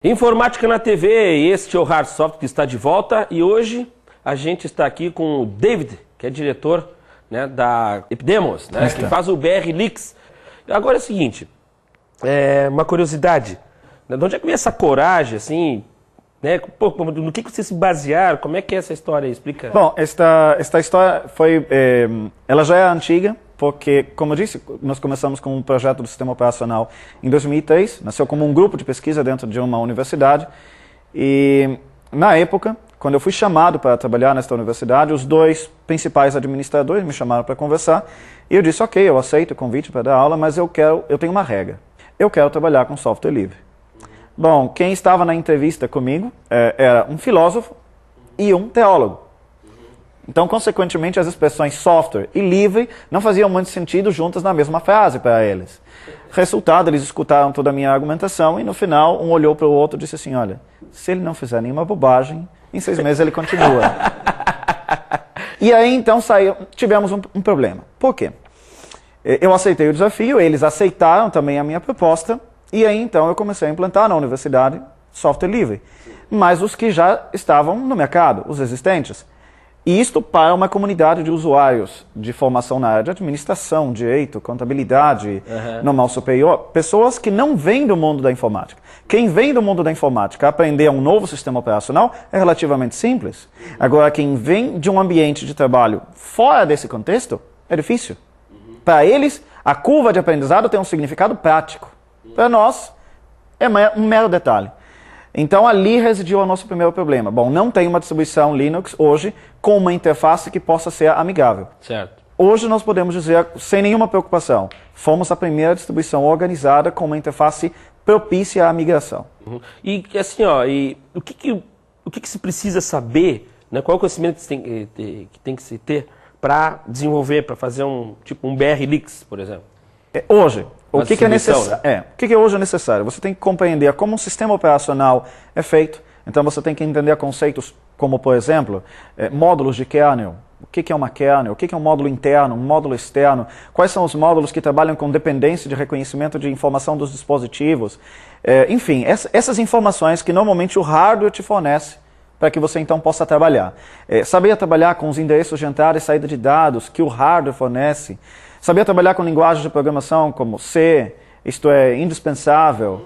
Informática na TV, este é o Hard Software que está de volta e hoje a gente está aqui com o David, que é diretor, né, da Epidemos, né, que faz o BR Leaks. Agora é o seguinte, uma curiosidade, né, de onde é que veio essa coragem, assim, né, pô, no que vocês se basearam, como é que é essa história aí? Explica. Bom, esta história foi, ela já é antiga, porque, como eu disse, nós começamos com um projeto do sistema operacional em 2003, nasceu como um grupo de pesquisa dentro de uma universidade, e na época, quando eu fui chamado para trabalhar nesta universidade, os dois principais administradores me chamaram para conversar, e eu disse, ok, eu aceito o convite para dar aula, mas eu tenho uma regra, eu quero trabalhar com software livre. Bom, quem estava na entrevista comigo era um filósofo e um teólogo. Então, consequentemente, as expressões software e livre não faziam muito sentido juntas na mesma frase para eles. Resultado, eles escutaram toda a minha argumentação e no final um olhou para o outro e disse assim, olha, se ele não fizer nenhuma bobagem, em 6 meses ele continua. E aí então tivemos um problema. Por quê? Eu aceitei o desafio, eles aceitaram também a minha proposta e aí então eu comecei a implantar na universidade software livre. Mas os que já estavam no mercado, os existentes. E isto para uma comunidade de usuários de formação na área de administração, direito, contabilidade, normal superior, pessoas que não vêm do mundo da informática. Quem vem do mundo da informática aprender um novo sistema operacional é relativamente simples. Agora, quem vem de um ambiente de trabalho fora desse contexto é difícil. Para eles, a curva de aprendizado tem um significado prático. Para nós, é um mero detalhe. Então, ali residiu o nosso primeiro problema. Bom, não tem uma distribuição Linux hoje com uma interface que possa ser amigável. Certo. Hoje nós podemos dizer, sem nenhuma preocupação, fomos a primeira distribuição organizada com uma interface propícia à migração. E assim, ó, o que se precisa saber, né, qual é o conhecimento que tem que se ter para desenvolver, para fazer um BR Leaks, por exemplo? Hoje, o que é necessário? Né? O que é hoje necessário? Você tem que compreender como um sistema operacional é feito. Então você tem que entender conceitos como, por exemplo, módulos de kernel. O que é uma kernel? O que é um módulo interno, um módulo externo? Quais são os módulos que trabalham com dependência de reconhecimento de informação dos dispositivos? Enfim, essas informações que normalmente o hardware te fornece para que você então possa trabalhar. Saber trabalhar com os endereços de entrada e saída de dados que o hardware fornece. Saber trabalhar com linguagens de programação como C, isto é indispensável.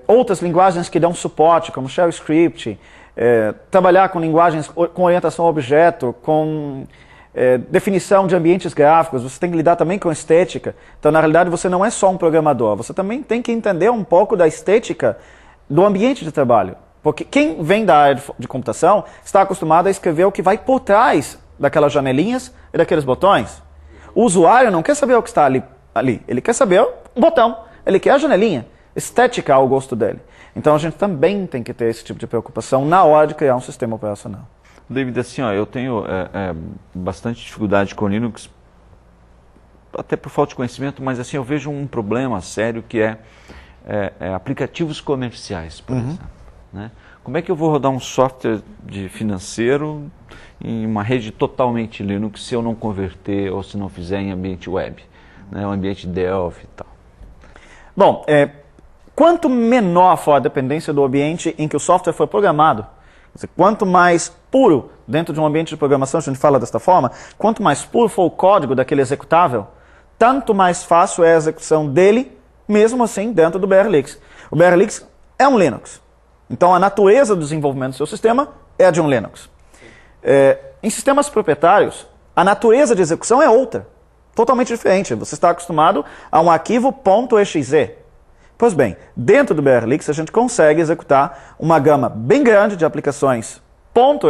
Outras linguagens que dão suporte, como Shell Script. Trabalhar com linguagens com orientação a objeto, com definição de ambientes gráficos. Você tem que lidar também com estética. Então, na realidade, você não é só um programador. Você também tem que entender um pouco da estética do ambiente de trabalho. Porque quem vem da área de computação está acostumado a escrever o que vai por trás daquelas janelinhas e daqueles botões. O usuário não quer saber o que está ali. Ele quer saber o botão, ele quer a janelinha, estética ao gosto dele. Então a gente também tem que ter esse tipo de preocupação na hora de criar um sistema operacional. David, assim, ó, eu tenho bastante dificuldade com Linux, até por falta de conhecimento, mas assim, eu vejo um problema sério que é aplicativos comerciais, por exemplo. Né? Como é que eu vou rodar um software de financeiro em uma rede totalmente Linux se eu não converter ou se não fizer em ambiente web, né? Um ambiente Delphi e tal? Bom, quanto menor for a dependência do ambiente em que o software foi programado, quer dizer, quanto mais puro dentro de um ambiente de programação, a gente fala desta forma, quanto mais puro for o código daquele executável, tanto mais fácil é a execução dele, mesmo assim dentro do BR Leaks. O BR Leaks é um Linux. Então, a natureza do desenvolvimento do seu sistema é a de um Linux. Em sistemas proprietários, a natureza de execução é outra, totalmente diferente. Você está acostumado a um arquivo .exe. Pois bem, dentro do BR Leaks, a gente consegue executar uma gama bem grande de aplicações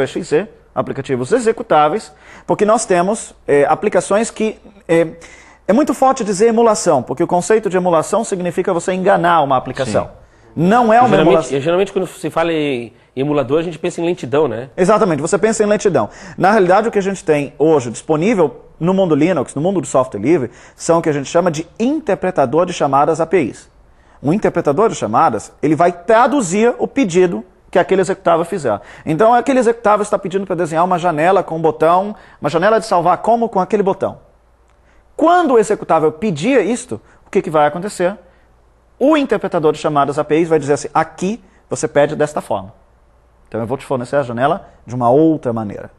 .exe, aplicativos executáveis, porque nós temos aplicações que... É muito forte dizer emulação, porque o conceito de emulação significa você enganar uma aplicação. Sim. Não é uma emulação. Geralmente, quando se fala em emulador, a gente pensa em lentidão, né? Exatamente, você pensa em lentidão. Na realidade, o que a gente tem hoje disponível no mundo Linux, no mundo do software livre, são o que a gente chama de interpretador de chamadas APIs. Um interpretador de chamadas, ele vai traduzir o pedido que aquele executável fizer. Então, aquele executável está pedindo para desenhar uma janela com um botão, uma janela de salvar como com aquele botão. Quando o executável pedir isto, o que vai acontecer? O interpretador de chamadas APIs vai dizer assim, aqui você pede desta forma. Então eu vou te fornecer a janela de uma outra maneira.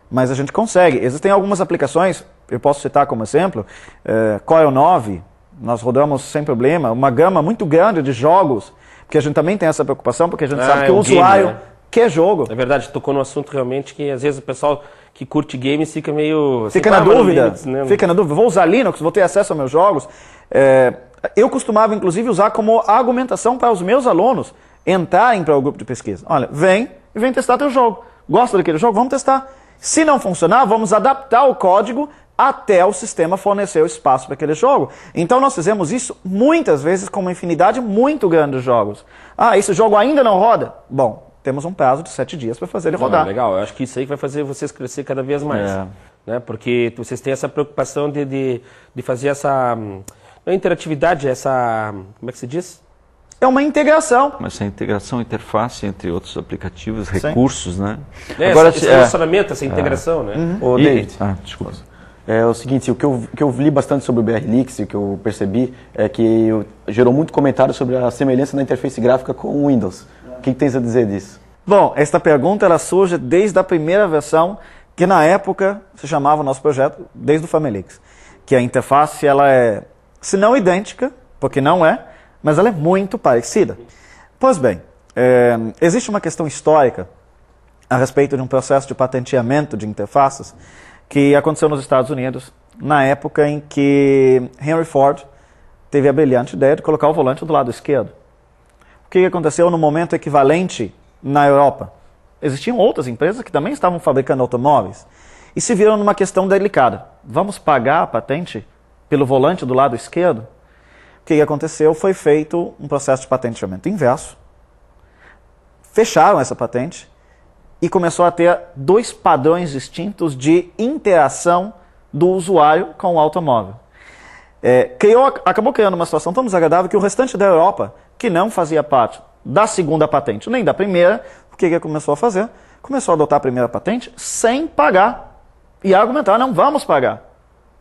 Mas a gente consegue. Existem algumas aplicações, eu posso citar como exemplo, Corel 9, nós rodamos sem problema, uma gama muito grande de jogos, porque a gente também tem essa preocupação, porque a gente sabe que o usuário quer jogo. É verdade, tocou no assunto realmente que às vezes o pessoal que curte games fica meio... Fica na dúvida, fica na dúvida, vou usar Linux, vou ter acesso aos meus jogos. Eu costumava inclusive usar como argumentação para os meus alunos entrarem para o grupo de pesquisa. Olha, vem testar teu jogo. Gosta daquele jogo? Vamos testar. Se não funcionar, vamos adaptar o código até o sistema fornecer o espaço para aquele jogo. Então nós fizemos isso muitas vezes com uma infinidade muito grande de jogos. Esse jogo ainda não roda? Bom, temos um prazo de 7 dias para fazer ele rodar. Legal, eu acho que isso aí vai fazer vocês crescer cada vez mais. Né? Porque vocês têm essa preocupação de fazer essa não é interatividade, essa... como é que se diz? É uma integração. Mas essa integração, interface entre outros aplicativos, recursos, né? Agora, esse relacionamento, essa integração, né? Ô, David, desculpa. É o seguinte, o que eu li bastante sobre o BR-Lix e o que eu percebi é que gerou muito comentário sobre a semelhança da interface gráfica com o Windows. O que tens a dizer disso? Bom, esta pergunta ela surge desde a primeira versão, que na época se chamava o nosso projeto, desde o Familix. Que a interface ela é, se não idêntica, porque não é, mas ela é muito parecida. Pois bem, existe uma questão histórica a respeito de um processo de patenteamento de interfaces que aconteceu nos Estados Unidos, na época em que Henry Ford teve a brilhante ideia de colocar o volante do lado esquerdo. O que aconteceu no momento equivalente na Europa? Existiam outras empresas que também estavam fabricando automóveis e se viram numa questão delicada. Vamos pagar a patente pelo volante do lado esquerdo? O que aconteceu foi feito um processo de patenteamento inverso, fecharam essa patente e começou a ter 2 padrões distintos de interação do usuário com o automóvel. Acabou criando uma situação tão desagradável que o restante da Europa, que não fazia parte da segunda patente, nem da primeira, o que começou a fazer? Começou a adotar a primeira patente sem pagar e argumentar, não vamos pagar.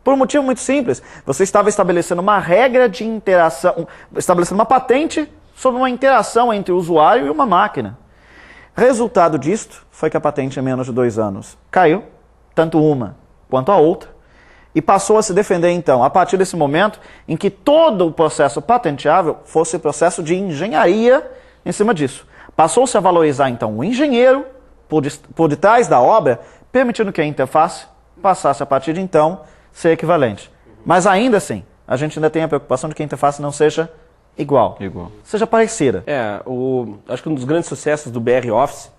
Por um motivo muito simples, você estava estabelecendo uma regra de interação, estabelecendo uma patente sobre uma interação entre o usuário e uma máquina. Resultado disto foi que a patente em menos de 2 anos caiu, tanto uma quanto a outra, e passou a se defender então, a partir desse momento em que todo o processo patenteável fosse processo de engenharia em cima disso. Passou-se a valorizar então o engenheiro por detrás da obra, permitindo que a interface passasse a partir de então ser equivalente. Mas ainda assim, a gente ainda tem a preocupação de que a interface não seja igual. Seja parecida. Acho que um dos grandes sucessos do BR Office,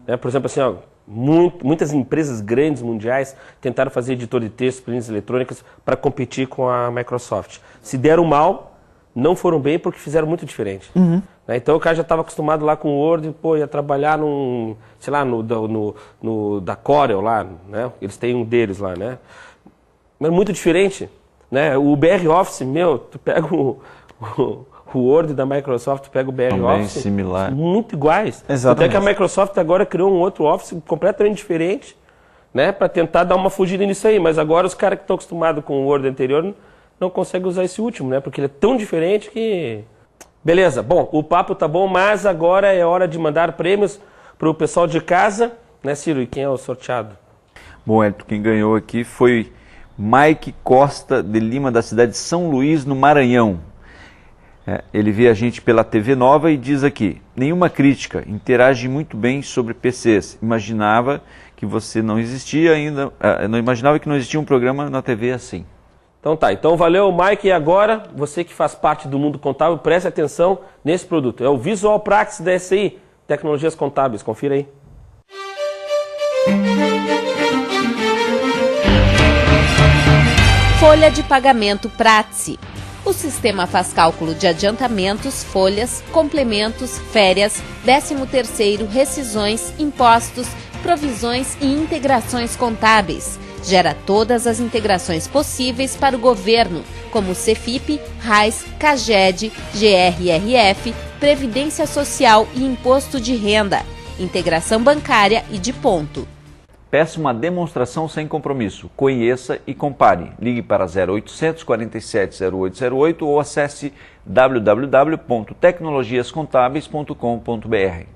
né, por exemplo, assim, muitas empresas grandes mundiais tentaram fazer editor de texto, planilhas eletrônicas para competir com a Microsoft. Se deram mal, não foram bem porque fizeram muito diferente. Né? Então o cara já estava acostumado lá com o Word, ia trabalhar no da Corel lá, né? Eles têm um deles lá, né? Mas muito diferente, né? O BR Office, tu pega o Word da Microsoft, tu pega o BR também Office, similar. Muito iguais. Exatamente. Até que a Microsoft agora criou um outro Office completamente diferente, né? Para tentar dar uma fugida nisso aí. Mas agora os caras que estão acostumados com o Word anterior não conseguem usar esse último, né? Porque ele é tão diferente que... Beleza, bom, o papo tá bom, mas agora é hora de mandar prêmios para o pessoal de casa, né, Ciro? E quem é o sorteado? Bom, Hélio, quem ganhou aqui foi Mike Costa de Lima, da cidade de São Luís, no Maranhão. Ele vê a gente pela TV Nova e diz aqui: nenhuma crítica, interage muito bem sobre PCs. Imaginava que você não existia ainda, não imaginava que não existia um programa na TV assim. Então tá, então valeu, Mike. E agora, você que faz parte do mundo contábil, preste atenção nesse produto. É o Visual Practice da SI, Tecnologias Contábeis. Confira aí. Folha de pagamento Pratice. O sistema faz cálculo de adiantamentos, folhas, complementos, férias, 13º, rescisões, impostos, provisões e integrações contábeis. Gera todas as integrações possíveis para o governo, como CEFIP, RAIS, CAGED, GRRF, Previdência Social e Imposto de Renda, integração bancária e de ponto. Peça uma demonstração sem compromisso. Conheça e compare. Ligue para 0800 47 0808 ou acesse www.tecnologiascontábeis.com.br.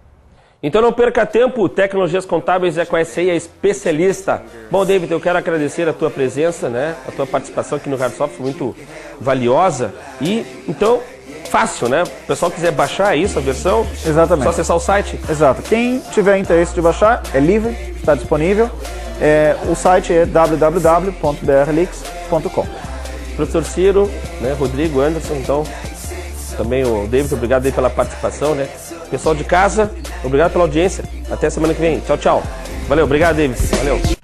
Então não perca tempo, Tecnologias Contábeis é com a SCI, a especialista. Bom, David, eu quero agradecer a tua presença, né? A tua participação aqui no Hardsoft foi muito valiosa. E, então, fácil, né? O pessoal quiser baixar isso, a versão, Exatamente. só acessar o site. Exato. Quem tiver interesse de baixar, é livre, está disponível. O site é www.brlix.com. Professor Ciro, né? Rodrigo, Anderson, então, também o David, obrigado aí pela participação, né? Pessoal de casa, obrigado pela audiência. Até semana que vem. Tchau, tchau. Valeu, obrigado, David. Valeu.